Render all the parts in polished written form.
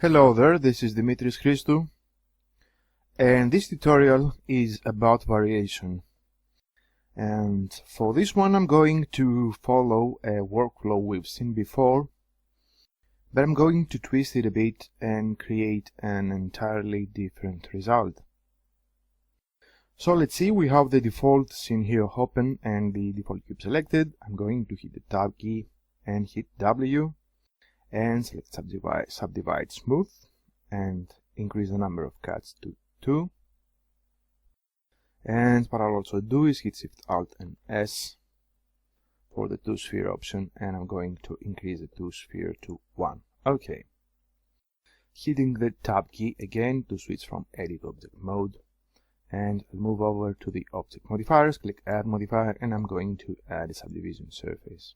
Hello there, this is Dimitris Christou, and this tutorial is about variation. And for this one I'm going to follow a workflow we've seen before, but I'm going to twist it a bit and create an entirely different result. So let's see, we have the default scene here open and the default cube selected. I'm going to hit the tab key and hit W and select subdivide smooth and increase the number of cuts to 2. And what I'll also do is hit Shift Alt and S for the 2 sphere option, and I'm going to increase the 2 sphere to 1. Okay. Hitting the tab key again to switch from edit object mode, and I'll move over to the object modifiers, click add modifier, and I'm going to add a subdivision surface.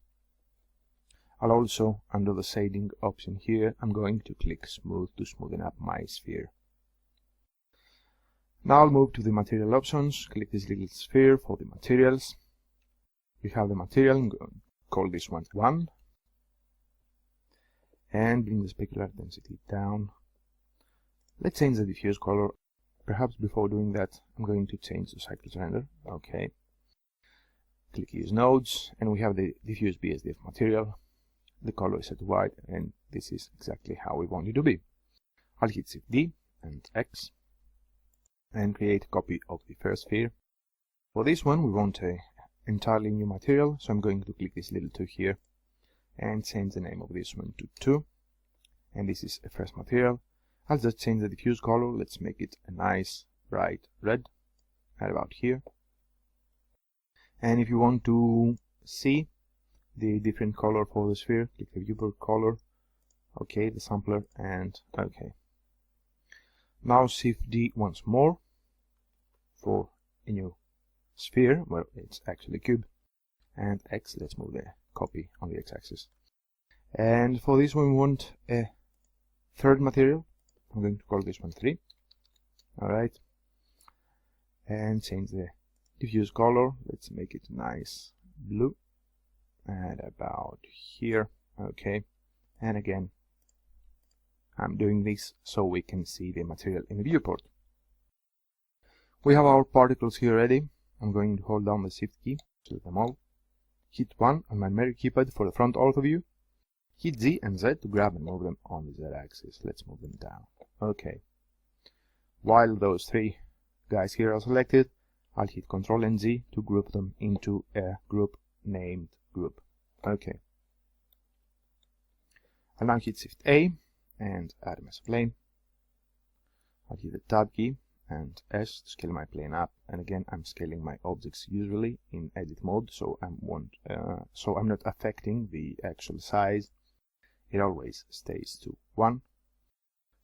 I'll also, under the shading option here, I'm going to click smooth to smoothen up my sphere. Now I'll move to the material options, click this little sphere for the materials. We have the material, I'm going to call this one 1, and bring the specular density down. Let's change the diffuse color. Perhaps before doing that, I'm going to change the cycles render. Okay. Click use nodes, and we have the diffuse BSDF material. The color is set to white, and this is exactly how we want it to be. I'll hit Shift D and X and create a copy of the first sphere. For this one we want an entirely new material, so I'm going to click this little 2 here and change the name of this one to 2, and this is a first material. I'll just change the diffuse color. Let's make it a nice bright red at about here. And if you want to see the different color for the sphere, click the viewport color, okay, the sampler, and okay. Now Shift D once more for a new sphere, well, it's actually a cube, and X, let's move the copy on the X-axis. And for this one we want a third material. I'm going to call this one 3. Alright, and change the diffuse color. Let's make it nice blue at about here. Okay, and again I'm doing this so we can see the material in the viewport. We have our particles here ready. I'm going to hold down the Shift key, select them all, hit 1 on my numeric keypad for the front ortho view, hit Z and Z to grab and move them on the Z axis. Let's move them down. Okay, while those 3 guys here are selected, I'll hit Ctrl and Z to group them into a group named group. Okay, I'll now hit Shift A and add a mesoplane. I'll hit the tab key and S to scale my plane up, and again I'm scaling my objects usually in edit mode, so I'm not affecting the actual size. It always stays to 1.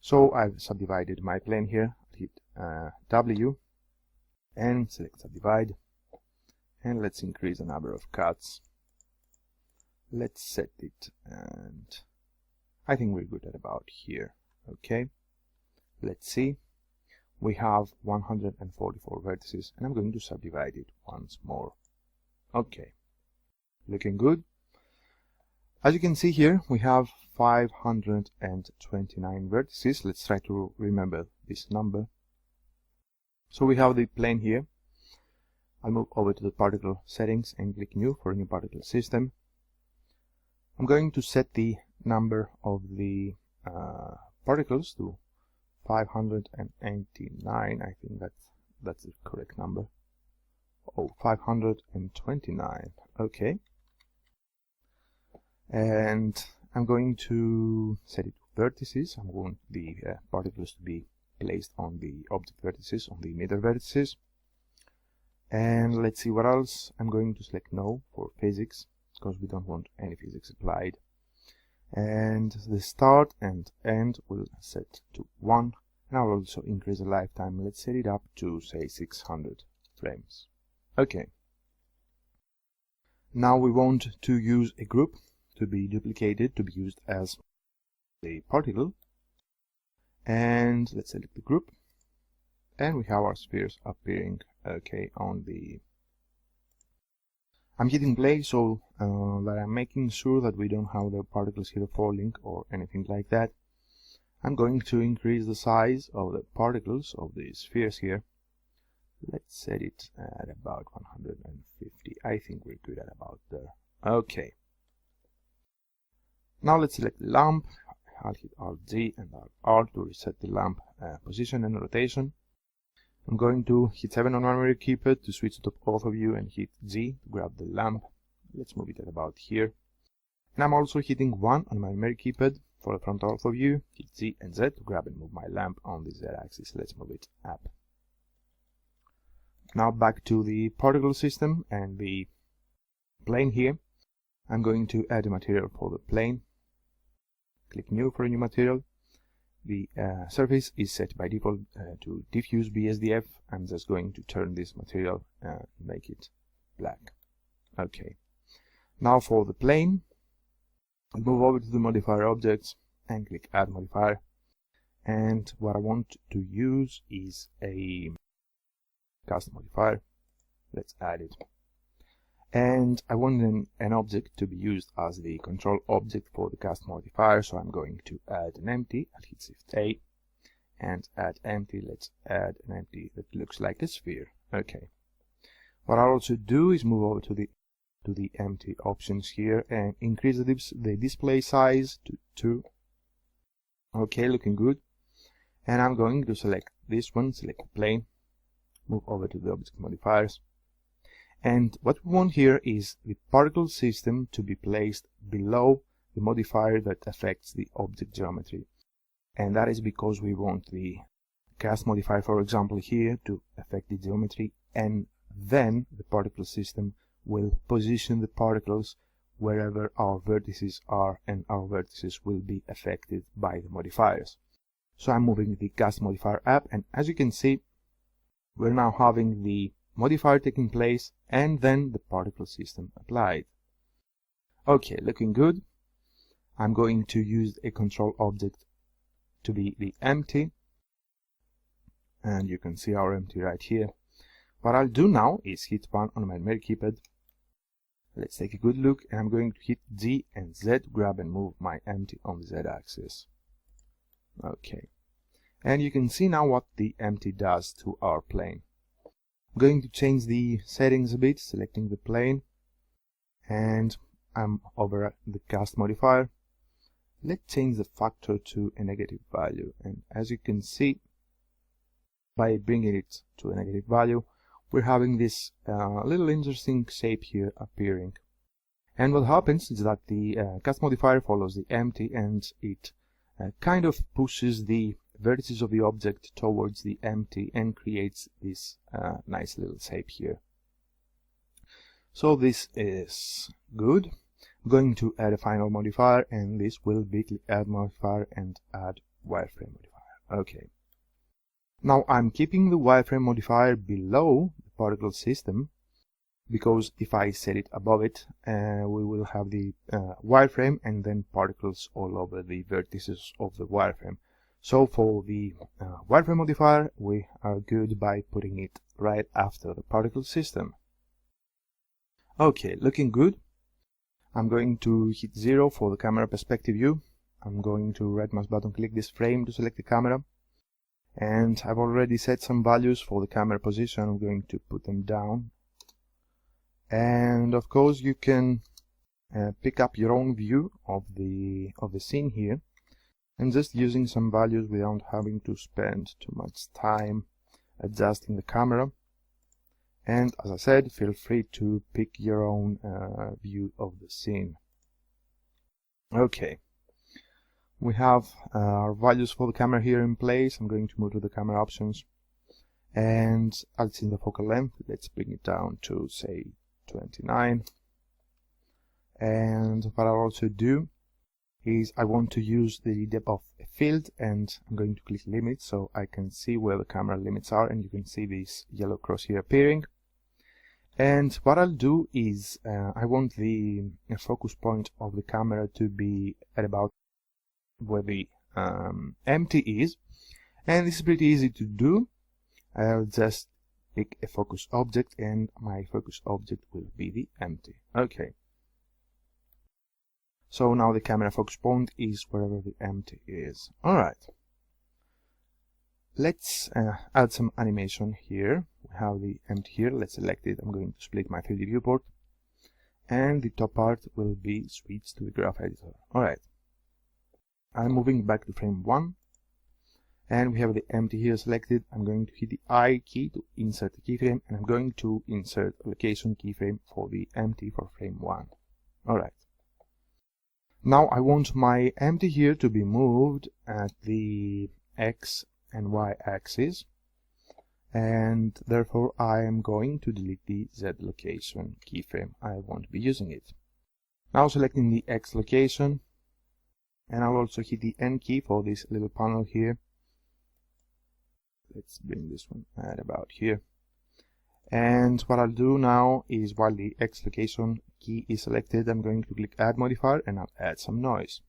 So I've subdivided my plane here. I'll hit W and select subdivide, and let's increase the number of cuts. Let's set it, and I think we're good at about here. Okay, let's see. We have 144 vertices, and I'm going to subdivide it once more. Okay, looking good. As you can see here, we have 529 vertices. Let's try to remember this number. So we have the plane here. I'll move over to the particle settings and click new for a new particle system. I'm going to set the number of the particles to 589. I think that's the correct number. Oh, 529. Okay. And I'm going to set it to vertices. I want the particles to be placed on the object vertices, on the emitter vertices. And let's see what else. I'm going to select no for physics, because we don't want any physics applied. And the start and end will set to 1. And I'll also increase the lifetime. Let's set it up to, say, 600 frames. Okay. Now we want to use a group to be duplicated, to be used as the particle. And let's select the group. And we have our spheres appearing, okay, on the... I'm hitting play so that I'm making sure that we don't have the particles here falling or anything like that. I'm going to increase the size of the particles of the spheres here. Let's set it at about 150. I think we're good at about there. Okay. Now let's select the lamp. I'll hit Alt-Z and Alt-R to reset the lamp position and rotation. I'm going to hit 7 on my memory keypad to switch to ortho view and hit Z to grab the lamp. Let's move it at about here. And I'm also hitting 1 on my memory keypad for the front ortho view. Hit Z and Z to grab and move my lamp on the Z axis. Let's move it up. Now back to the particle system and the plane here. I'm going to add a material for the plane. Click New for a new material. The surface is set by default to diffuse BSDF. I'm just going to turn this material and make it black. Okay. Now for the plane, move over to the modifier objects and click Add Modifier. And what I want to use is a custom modifier. Let's add it. And I want an object to be used as the control object for the custom modifier, so I'm going to add an empty. I'll hit Shift A and add empty. Let's add an empty that looks like a sphere. Okay. What I'll also do is move over to the empty options here and increase the display size to 2. Okay, looking good. And I'm going to select this one, select the plane, move over to the object modifiers. And what we want here is the particle system to be placed below the modifier that affects the object geometry. And that is because we want the cast modifier, for example, here to affect the geometry, and then the particle system will position the particles wherever our vertices are, and our vertices will be affected by the modifiers. So I'm moving the cast modifier up, and as you can see, we're now having the modifier taking place and then the particle system applied. Okay, looking good. I'm going to use a control object to be the empty, and you can see our empty right here. What I'll do now is hit 1 on my memory keypad. Let's take a good look, and I'm going to hit Z and Z, grab and move my empty on the Z axis. Okay, and you can see now what the empty does to our plane. I'm going to change the settings a bit, selecting the plane, and I'm over the cast modifier. Let's change the factor to a negative value, and as you can see, by bringing it to a negative value, we're having this little interesting shape here appearing. And what happens is that the cast modifier follows the empty, and it kind of pushes the vertices of the object towards the empty and creates this nice little shape here. So this is good. I'm going to add a final modifier, and this will be click Add Modifier and add Wireframe Modifier. Okay. Now I'm keeping the wireframe modifier below the particle system, because if I set it above it, we will have the wireframe and then particles all over the vertices of the wireframe. So for the wireframe modifier, we are good by putting it right after the particle system. Okay, looking good. I'm going to hit 0 for the camera perspective view. I'm going to right mouse button click this frame to select the camera. And I've already set some values for the camera position. I'm going to put them down. And of course you can pick up your own view of the scene here, and just using some values without having to spend too much time adjusting the camera. And as I said, feel free to pick your own view of the scene. Okay, we have our values for the camera here in place. I'm going to move to the camera options, and I'll change the focal length. Let's bring it down to say 29. And what I'll also do is I want to use the depth of a field, and I'm going to click limit so I can see where the camera limits are, and you can see this yellow cross here appearing. And what I'll do is I want the focus point of the camera to be at about where the empty is, and this is pretty easy to do. I'll just pick a focus object, and my focus object will be the empty. Okay. So now the camera focus point is wherever the empty is. Alright. Let's add some animation here. We have the empty here. Let's select it. I'm going to split my 3D viewport. And the top part will be switched to the graph editor. Alright. I'm moving back to frame 1. And we have the empty here selected. I'm going to hit the I key to insert the keyframe. And I'm going to insert a location keyframe for the empty for frame 1. Alright. Now I want my empty here to be moved at the X and Y axis, and therefore I am going to delete the Z location keyframe. I won't be using it. Now selecting the X location, and I'll also hit the N key for this little panel here. Let's bring this one at about here. And what I'll do now is, while the X location key is selected, I'm going to click Add Modifier and I'll add some noise.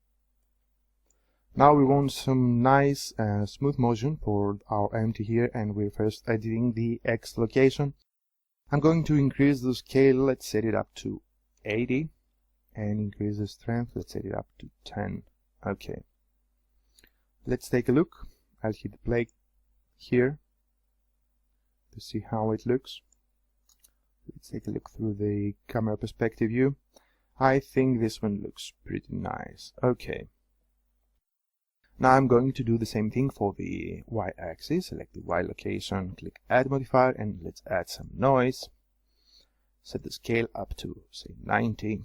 Now we want some nice smooth motion for our empty here, and we're first editing the X location. I'm going to increase the scale. Let's set it up to 80, and increase the strength. Let's set it up to 10. Okay. Let's take a look. I'll hit the play here to see how it looks. Let's take a look through the camera perspective view. I think this one looks pretty nice. Okay. Now I'm going to do the same thing for the Y-axis. Select the Y location, click Add Modifier, and let's add some noise. Set the scale up to, say, 90,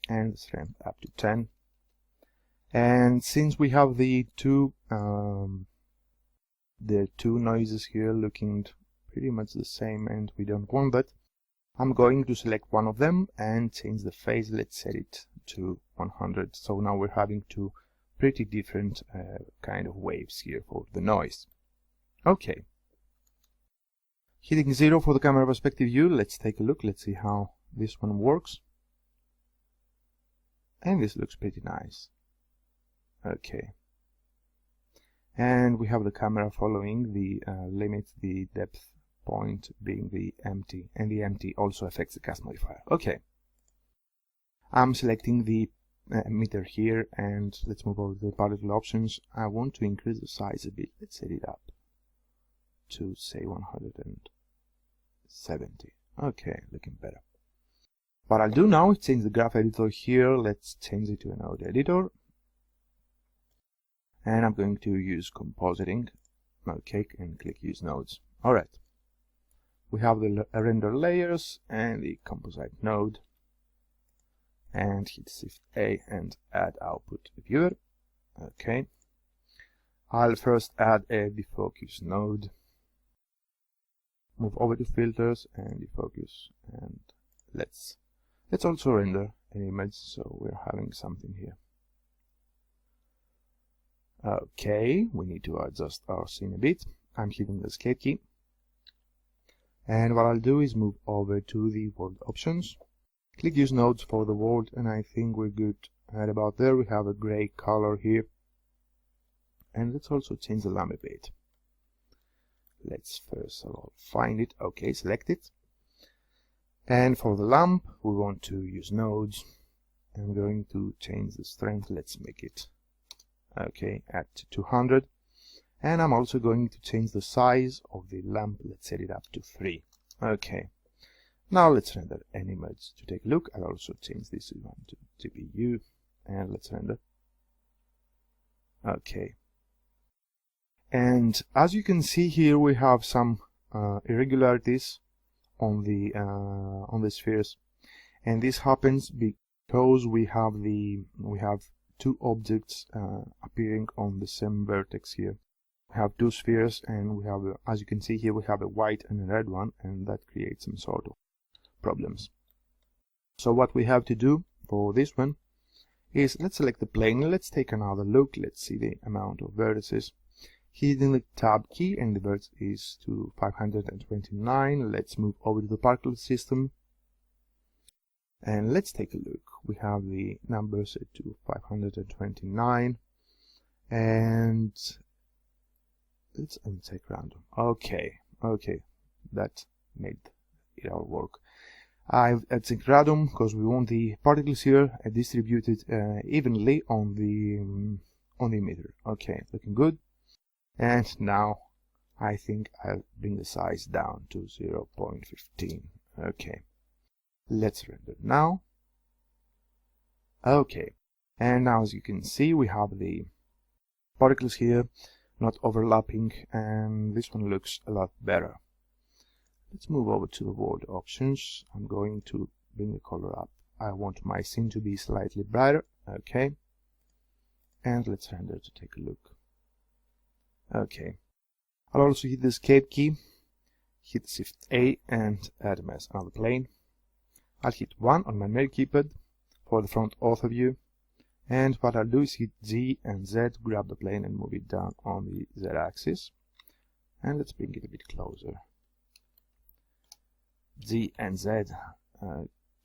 and the strength up to 10. And since we have the two noises here looking pretty much the same, and we don't want that, I'm going to select one of them and change the phase. Let's set it to 100. So now we're having two pretty different kind of waves here for the noise. Okay. Hitting 0 for the camera perspective view. Let's take a look. Let's see how this one works. And this looks pretty nice. Okay. And we have the camera following the limit, the depth point being the empty, and the empty also affects the cast modifier. Okay. I'm selecting the meter here, and let's move over to the particle options. I want to increase the size a bit. Let's set it up to, say, 170. Okay, looking better. What I'll do now is change the graph editor here. Let's change it to an node editor, and I'm going to use Compositing. Okay, and click Use Nodes. Alright. We have the render layers and the composite node, and hit Shift A and add output viewer. Okay. I'll first add a defocus node. Move over to filters and defocus, and let's also render an image, so we're having something here. Okay, we need to adjust our scene a bit. I'm hitting the escape key. And what I'll do is move over to the world options. Click Use Nodes for the world, and I think we're good. At about there we have a gray color here. And let's also change the lamp a bit. Let's first of all find it. Okay, select it. And for the lamp, we want to use nodes. I'm going to change the strength. Let's make it, okay, at 200. And I'm also going to change the size of the lamp. Let's set it up to 3. Okay. Now let's render an image. To take a look, I'll also change this one to GPU, and let's render. Okay. And as you can see here, we have some irregularities on the spheres, and this happens because we have two objects appearing on the same vertex here. We have two spheres, and we have, as you can see here, we have a white and a red one, and that creates some sort of problems. So what we have to do for this one is, let's select the plane. Let's take another look. Let's see the amount of vertices. Hitting the tab key, and the vertex is to 529. Let's move over to the particle system, and let's take a look. We have the number set to 529, and let's uncheck random. Okay, that made it all work. I've added sync random because we want the particles here distributed evenly on the emitter. Okay, looking good. And now I think I'll bring the size down to 0.15. Okay, let's render now. Okay, and now as you can see we have the particles here not overlapping, and this one looks a lot better. Let's move over to the world options. I'm going to bring the color up. I want my scene to be slightly brighter. Okay, and let's render to take a look. Okay, I'll also hit the escape key, hit Shift A and add as another plane. I'll hit 1 on my main keypad for the front ortho view, and what I'll do is hit G and Z, grab the plane and move it down on the Z axis. And let's bring it a bit closer. Z and Z.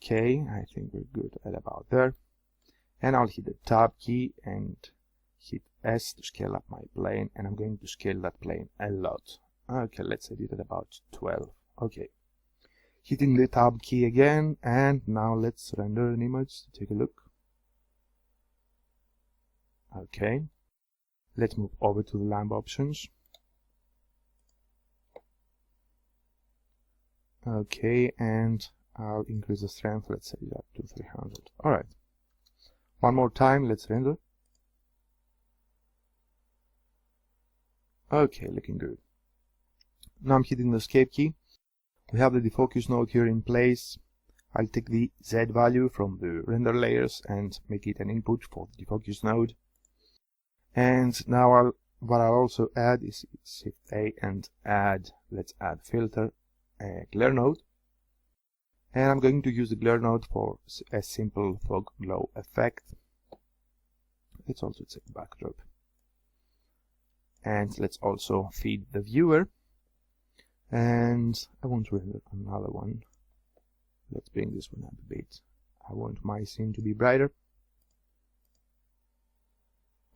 Okay, I think we're good at about there. And I'll hit the Tab key and hit S to scale up my plane, and I'm going to scale that plane a lot. Okay, let's edit it at about 12. Okay, hitting the Tab key again, and now let's render an image to take a look. Okay, let's move over to the lamp options. Okay, and I'll increase the strength, let's set it up to 300. Alright, one more time, let's render. Okay, looking good. Now I'm hitting the escape key. We have the defocus node here in place. I'll take the Z value from the render layers and make it an input for the defocus node. And now what I'll also add is Shift A and let's add filter, a glare node. And I'm going to use the glare node for a simple fog glow effect. Let's also take backdrop. And let's also feed the viewer. And I want to render another one. Let's bring this one up a bit. I want my scene to be brighter.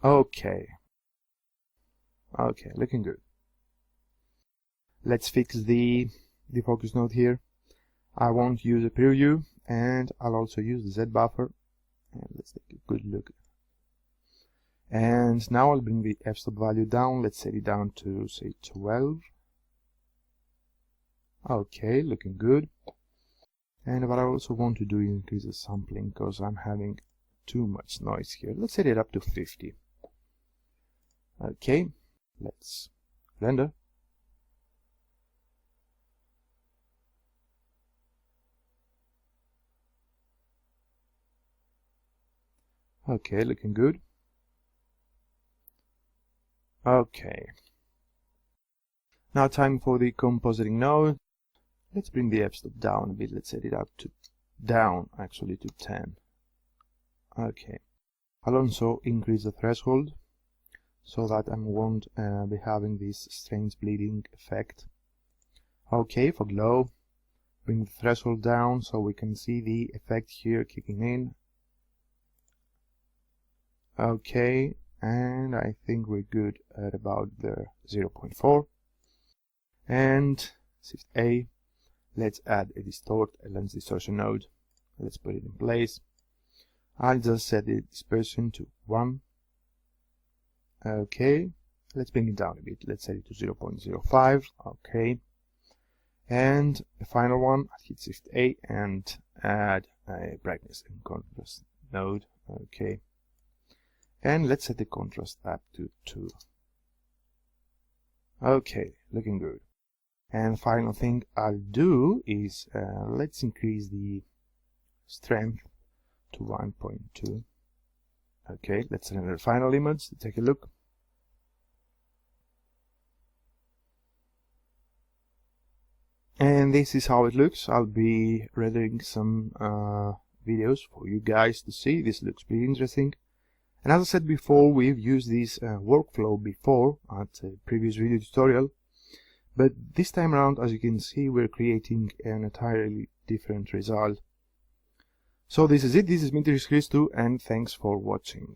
Okay. Okay, looking good. Let's fix the focus node here. I won't use a preview, and I'll also use the Z buffer. And let's take a good look. And now I'll bring the f-stop value down. Let's set it down to say 12. Okay, looking good. And what I also want to do is increase the sampling because I'm having too much noise here. Let's set it up to 50. Okay, let's render. Okay, looking good. Okay. Now time for the compositing node. Let's bring the f-stop down a bit. Let's set it up to actually to 10. Okay. I'll also increase the threshold so that I won't be having this strange bleeding effect. Okay, for glow, bring the threshold down so we can see the effect here kicking in. Okay, and I think we're good at about the 0.4. And Shift A, let's add a lens distortion node. Let's put it in place. I'll just set the dispersion to 1. Okay, let's bring it down a bit. Let's set it to 0.05. Okay, and the final one, I'll hit Shift A and add a brightness and contrast node. Okay, and let's set the contrast up to 2. Okay, looking good. And final thing I'll do is let's increase the strength to 1.2. Okay, let's render the final image to take a look. And this is how it looks. I'll be rendering some videos for you guys to see. This looks pretty interesting. And as I said before, we've used this workflow before at a previous video tutorial. But this time around, as you can see, we're creating an entirely different result. So this is it. This is Dimitris Christou, and thanks for watching.